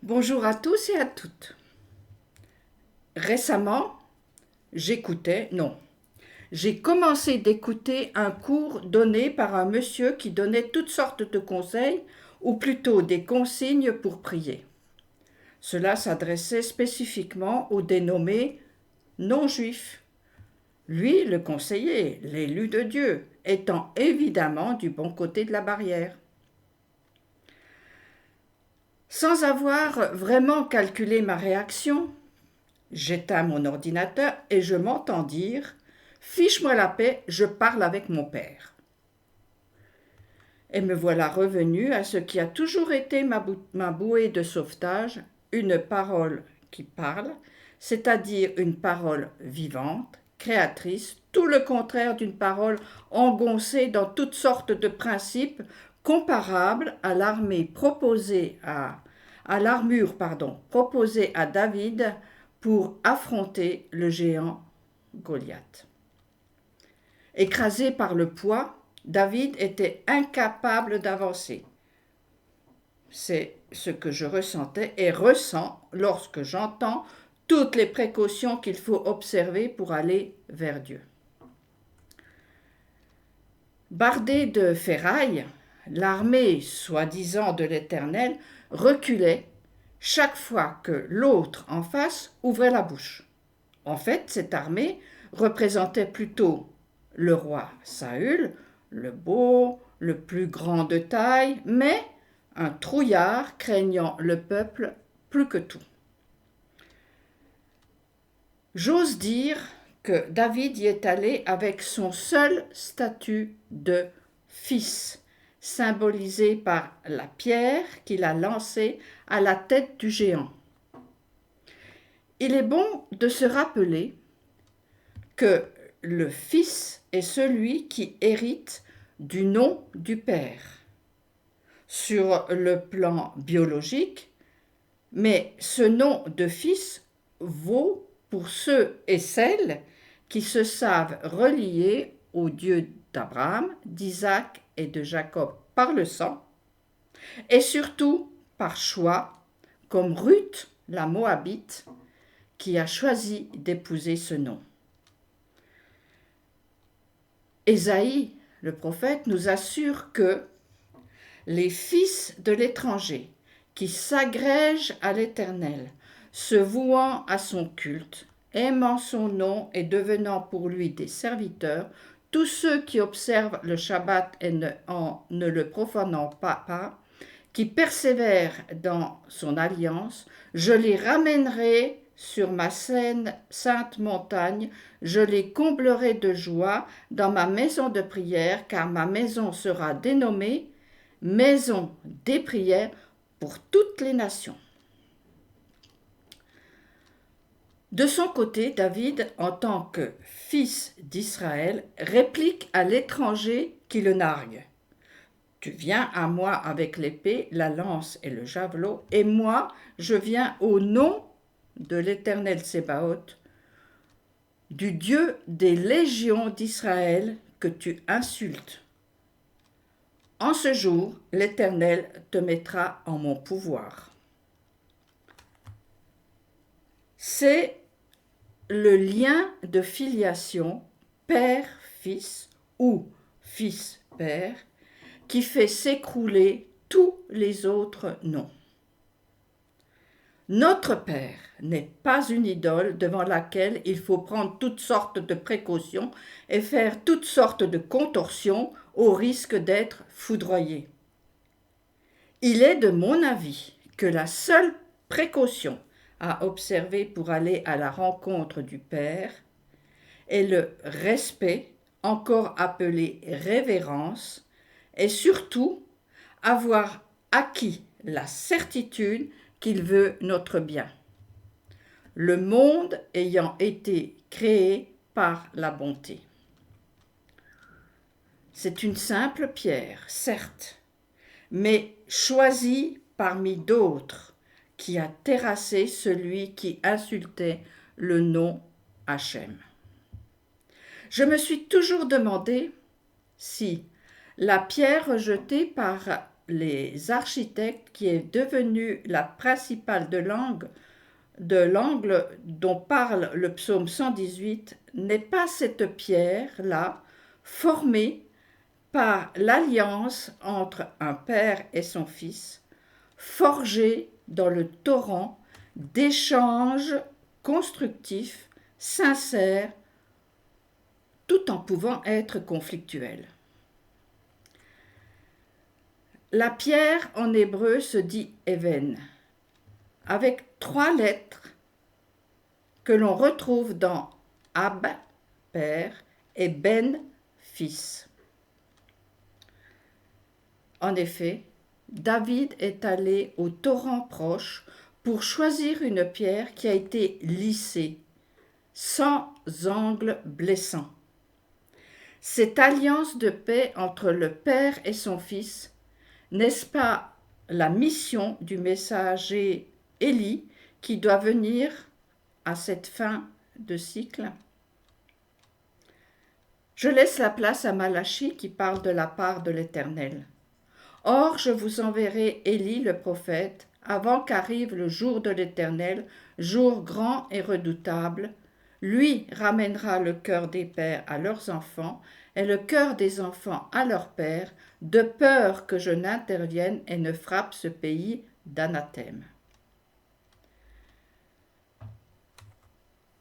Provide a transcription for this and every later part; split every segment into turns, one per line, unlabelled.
Bonjour à tous et à toutes. Récemment, j'ai commencé d'écouter un cours donné par un monsieur qui donnait toutes sortes de conseils, ou plutôt des consignes pour prier. Cela s'adressait spécifiquement aux dénommés non-juifs. Lui, le conseiller, l'élu de Dieu, étant évidemment du bon côté de la barrière. Sans avoir vraiment calculé ma réaction, j'éteins mon ordinateur et je m'entends dire « Fiche-moi la paix, je parle avec mon père ». Et me voilà revenu à ce qui a toujours été ma bouée de sauvetage, une parole qui parle, c'est-à-dire une parole vivante, créatrice, tout le contraire d'une parole engoncée dans toutes sortes de principes comparables à proposée à David pour affronter le géant Goliath. Écrasé par le poids, David était incapable d'avancer. C'est ce que je ressentais et ressens lorsque j'entends toutes les précautions qu'il faut observer pour aller vers Dieu. Bardée de ferraille, l'armée soi-disant de l'Éternel reculait chaque fois que l'autre en face ouvrait la bouche. En fait, cette armée représentait plutôt le roi Saül, le beau, le plus grand de taille, mais un trouillard craignant le peuple plus que tout. J'ose dire que David y est allé avec son seul statut de fils, symbolisé par la pierre qu'il a lancée à la tête du géant. Il est bon de se rappeler que le fils est celui qui hérite du nom du père. Sur le plan biologique, mais ce nom de fils vaut pour ceux et celles qui se savent reliés au Dieu d'Abraham, d'Isaac et de Jacob par le sang, et surtout par choix, comme Ruth, la Moabite, qui a choisi d'épouser ce nom. Ésaïe, le prophète, nous assure que les fils de l'étranger qui s'agrègent à l'Éternel, se vouant à son culte, aimant son nom et devenant pour lui des serviteurs, tous ceux qui observent le Shabbat et ne le profanant pas, qui persévèrent dans son alliance, je les ramènerai sur ma sainte montagne, je les comblerai de joie dans ma maison de prière, car ma maison sera dénommée maison des prières pour toutes les nations. De son côté, David, en tant que fils d'Israël, réplique à l'étranger qui le nargue. Tu viens à moi avec l'épée, la lance et le javelot, et moi, je viens au nom de l'Éternel Sébaoth, du Dieu des légions d'Israël que tu insultes. En ce jour, l'Éternel te mettra en mon pouvoir. C'est le lien de filiation père-fils ou fils-père qui fait s'écrouler tous les autres noms. Notre Père n'est pas une idole devant laquelle il faut prendre toutes sortes de précautions et faire toutes sortes de contorsions au risque d'être foudroyé. Il est de mon avis que la seule précaution à observer pour aller à la rencontre du Père est le respect, encore appelé révérence, et surtout avoir acquis la certitude qu'il veut notre bien. Le monde ayant été créé par la bonté. C'est une simple pierre, certes, mais choisie parmi d'autres, qui a terrassé celui qui insultait le nom Hachem. Je me suis toujours demandé si la pierre rejetée par les architectes qui est devenue la principale de l'angle dont parle le psaume 118 n'est pas cette pierre-là formée par l'alliance entre un père et son fils, forgée dans le torrent d'échanges constructifs, sincères, tout en pouvant être conflictuels. La pierre en hébreu se dit even, avec 3 lettres que l'on retrouve dans Ab, père, et Ben, fils. En effet, David est allé au torrent proche pour choisir une pierre qui a été lissée, sans angle blessant. Cette alliance de paix entre le Père et son Fils, n'est-ce pas la mission du messager Élie qui doit venir à cette fin de cycle? Je laisse la place à Malachie qui parle de la part de l'Éternel. Or, je vous enverrai Élie le prophète avant qu'arrive le jour de l'Éternel, jour grand et redoutable. Lui ramènera le cœur des pères à leurs enfants et le cœur des enfants à leurs pères, de peur que je n'intervienne et ne frappe ce pays d'anathème.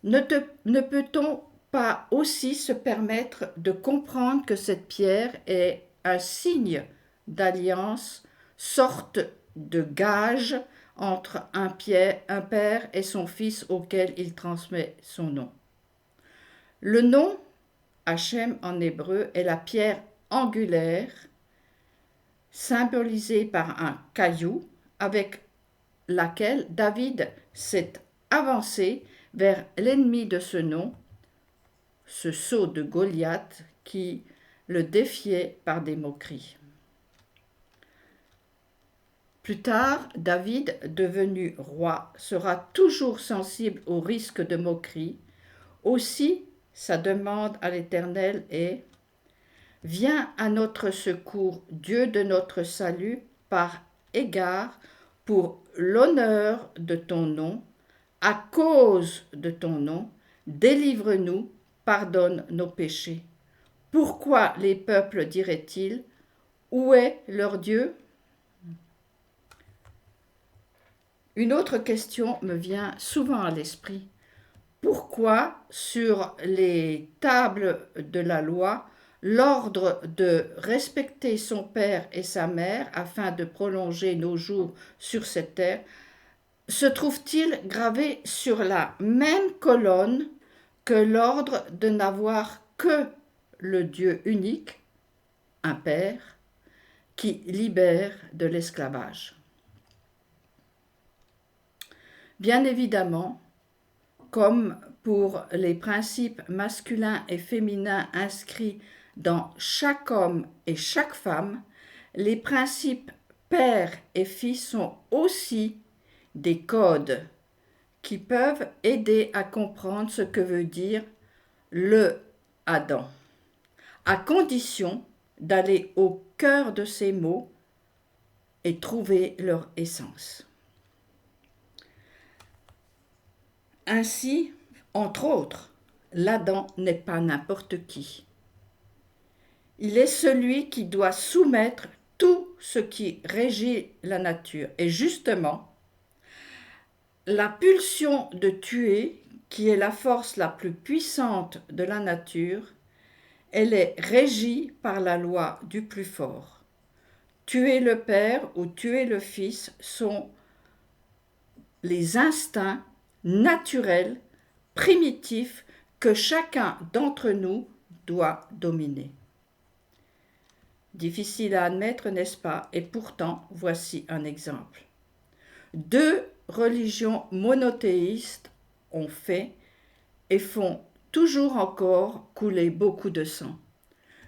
Ne peut-on pas aussi se permettre de comprendre que cette pierre est un signe d'alliance, sorte de gage entre un père et son fils auquel il transmet son nom. Le nom Hachem en hébreu est la pierre angulaire, symbolisée par un caillou, avec laquelle David s'est avancé vers l'ennemi de ce nom, ce sceau de Goliath qui le défiait par des moqueries. Plus tard, David, devenu roi, sera toujours sensible au risque de moquerie. Aussi, sa demande à l'Éternel est « Viens à notre secours, Dieu de notre salut, par égard pour l'honneur de ton nom, à cause de ton nom, délivre-nous, pardonne nos péchés. Pourquoi les peuples diraient-ils, où est leur Dieu ?» Une autre question me vient souvent à l'esprit. Pourquoi, sur les tables de la loi, l'ordre de respecter son père et sa mère afin de prolonger nos jours sur cette terre se trouve-t-il gravé sur la même colonne que l'ordre de n'avoir que le Dieu unique, un Père, qui libère de l'esclavage? Bien évidemment, comme pour les principes masculins et féminins inscrits dans chaque homme et chaque femme, les principes père et fils sont aussi des codes qui peuvent aider à comprendre ce que veut dire le Adam, à condition d'aller au cœur de ces mots et trouver leur essence. Ainsi, entre autres, l'Adam n'est pas n'importe qui. Il est celui qui doit soumettre tout ce qui régit la nature. Et justement, la pulsion de tuer, qui est la force la plus puissante de la nature, elle est régie par la loi du plus fort. Tuer le père ou tuer le fils sont les instincts naturels, primitifs, que chacun d'entre nous doit dominer. Difficile à admettre, n'est-ce pas? Et pourtant, voici un exemple. 2 religions monothéistes ont fait et font toujours encore couler beaucoup de sang.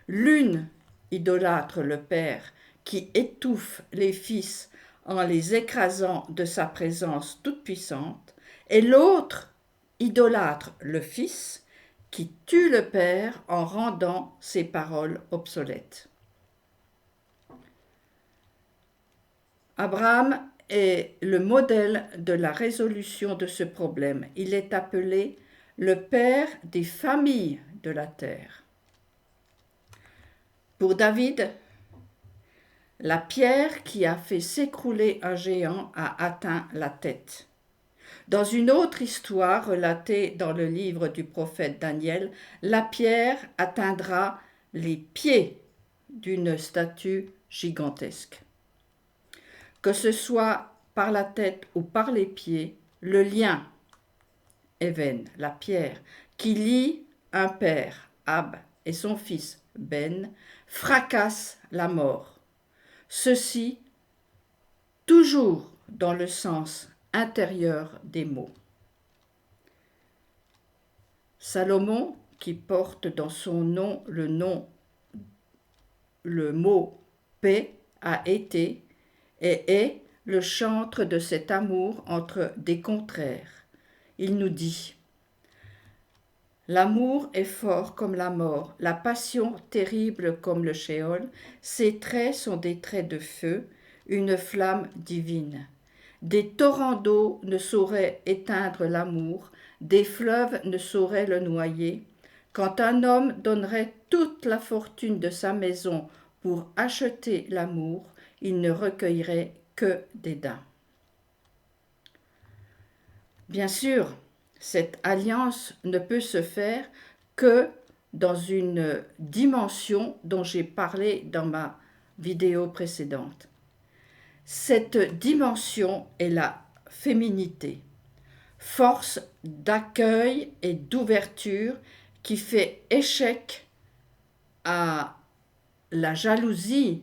L'une idolâtre le Père qui étouffe les fils en les écrasant de sa présence toute puissante, et l'autre idolâtre le Fils qui tue le Père en rendant ses paroles obsolètes. Abraham est le modèle de la résolution de ce problème. Il est appelé le père des familles de la terre. Pour David, la pierre qui a fait s'écrouler un géant a atteint la tête. Dans une autre histoire relatée dans le livre du prophète Daniel, la pierre atteindra les pieds d'une statue gigantesque. Que ce soit par la tête ou par les pieds, le lien, Even, la pierre, qui lie un père, Ab, et son fils, Ben, fracasse la mort. Ceci toujours dans le sens intérieur des mots. Salomon, qui porte dans son nom le mot paix, a été et est le chantre de cet amour entre des contraires. Il nous dit : l'amour est fort comme la mort, la passion terrible comme le shéol, ses traits sont des traits de feu, une flamme divine. Des torrents d'eau ne sauraient éteindre l'amour, des fleuves ne sauraient le noyer. Quand un homme donnerait toute la fortune de sa maison pour acheter l'amour, il ne recueillerait que dédain. Bien sûr, cette alliance ne peut se faire que dans une dimension dont j'ai parlé dans ma vidéo précédente. Cette dimension est la féminité, force d'accueil et d'ouverture qui fait échec à la jalousie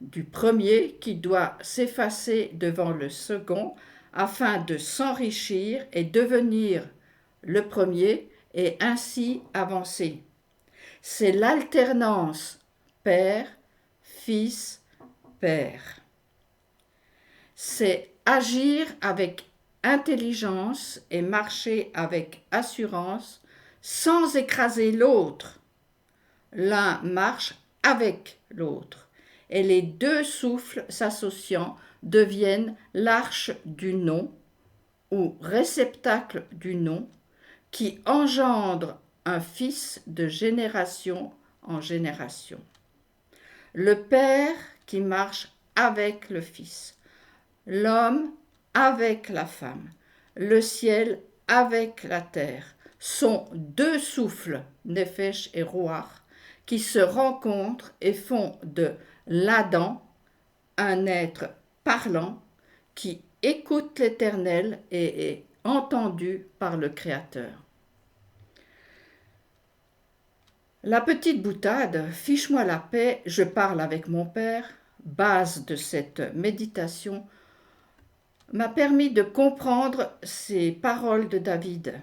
du premier qui doit s'effacer devant le second afin de s'enrichir et devenir le premier et ainsi avancer. C'est l'alternance père, fils, père. C'est agir avec intelligence et marcher avec assurance sans écraser l'autre. L'un marche avec l'autre et les deux souffles s'associant deviennent l'arche du nom ou réceptacle du nom qui engendre un fils de génération en génération. Le père qui marche avec le fils, l'homme avec la femme, le ciel avec la terre, sont deux souffles, Nefesh et Ruach, qui se rencontrent et font de l'Adam un être parlant qui écoute l'Éternel et est entendu par le Créateur. La petite boutade, fiche-moi la paix, je parle avec mon Père, base de cette méditation, m'a permis de comprendre ces paroles de David.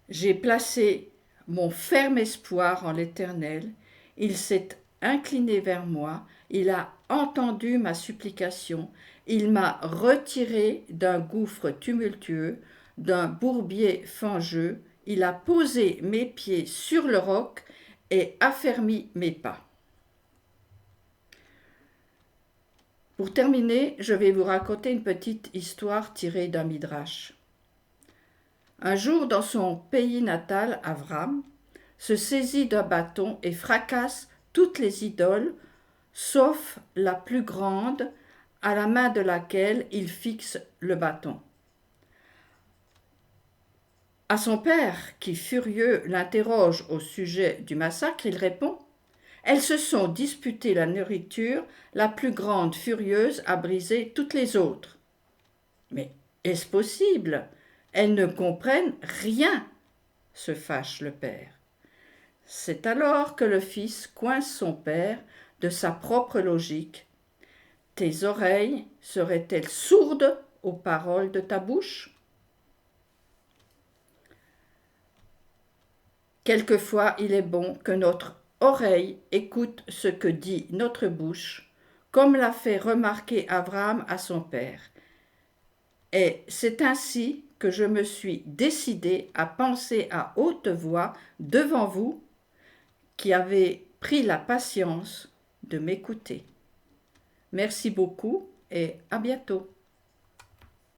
J'ai placé mon ferme espoir en l'Éternel, il s'est incliné vers moi, il a entendu ma supplication, il m'a retiré d'un gouffre tumultueux, d'un bourbier fangeux, il a posé mes pieds sur le roc et affermi mes pas. Pour terminer, je vais vous raconter une petite histoire tirée d'un midrash. Un jour, dans son pays natal, Avram se saisit d'un bâton et fracasse toutes les idoles, sauf la plus grande, à la main de laquelle il fixe le bâton. À son père, qui furieux l'interroge au sujet du massacre, il répond : elles se sont disputées la nourriture, la plus grande furieuse a brisé toutes les autres. Mais est-ce possible ? Elles ne comprennent rien, se fâche le père. C'est alors que le fils coince son père de sa propre logique. Tes oreilles seraient-elles sourdes aux paroles de ta bouche ? Quelquefois, il est bon que notre oreille écoute ce que dit notre bouche, comme l'a fait remarquer Abraham à son père. Et c'est ainsi que je me suis décidé à penser à haute voix devant vous, qui avez pris la patience de m'écouter. Merci beaucoup et à bientôt.